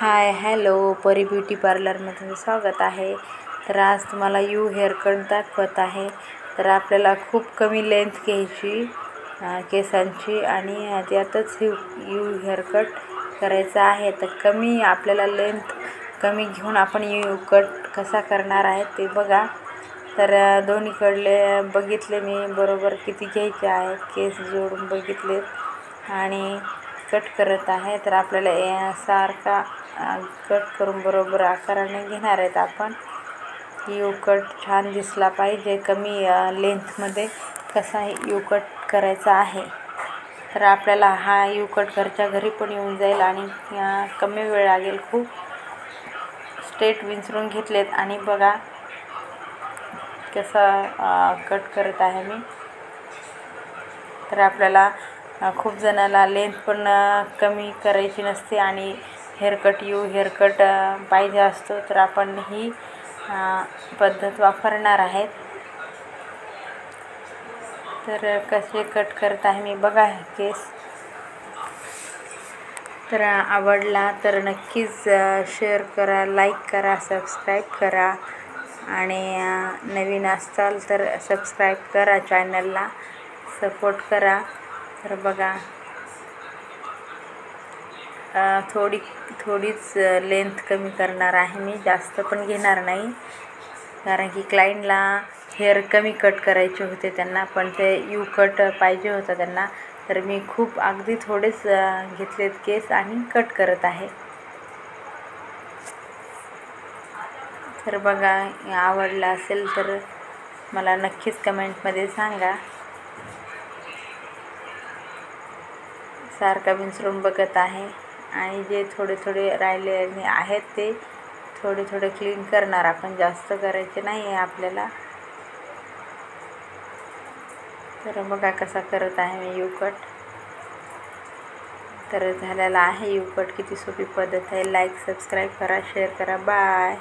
Hi hello परी beauty पार्लरमध्ये स्वागत आहे. तर आज तुम्हाला यू हेअर कट दाखवत आहे. तर आपल्याला खूप कमी लेंथ घ्यायची केसांची आणि त्यातच यू हेअर कट करायचा आहे. तर कमी आपल्याला लेंथ कमी घेऊन आपण यू कट कसा करणार आहे ते बघा. तर दोन्हीकडले बघितले मी बरोबर किती घ्यायचे आहेत, केस जोडून बघितले आणि कट करत आहे. तर आपल्याला सारखा कट करून बरोबर आकाराने घेणार आहेत आपण. यू कट छान दिसला पाहिजे, कमी लेंथमध्ये कसा यू कट करायचा आहे. तर आपल्याला हा यू कट घरच्या घरी पण येऊन जाईल आणि कमी वेळ लागेल. खूप स्ट्रेट विंचरून घेतलेत आणि बघा कसा कट करत आहे मी. तर आपल्याला खूप जणाला लेंथ पण कमी करायची नसते आणि हेअर कट पाहिजे असतो. तर आपण ही पद्धत वापरणार आहेत. तर कसे कट करत आहे मी बघा केस. तर आवडला तर नक्कीच शेअर करा, लाईक करा, सबस्क्राईब करा आणि नवीन असाल तर सबस्क्राईब करा, चॅनलला सपोर्ट करा. तर बघा थोडीच लेंथ कमी करणार आहे मी, जास्त पण घेणार नाही. कारण की क्लायंटला हेअर कमी कट करायचे होते त्यांना, पण ते यू कट पाहिजे होता त्यांना. तर मी खूप अगदी थोडेच घेतलेत केस आणि कट करत आहे. तर बघा आवडला असेल तर मला नक्कीच कमेंटमध्ये सांगा. सारखा विंचरून बघत आहे आणि जे थोडे राहिले आहेत ते थोडे क्लीन करणार आपण, जास्त करायचे नाही आहे आपल्याला. तर बघा कसा करत आहे मी यू कट. तर झालेला आहे यू कट. किती सोपी पद्धत आहे. लाईक सबस्क्राईब करा, शेअर करा. बाय.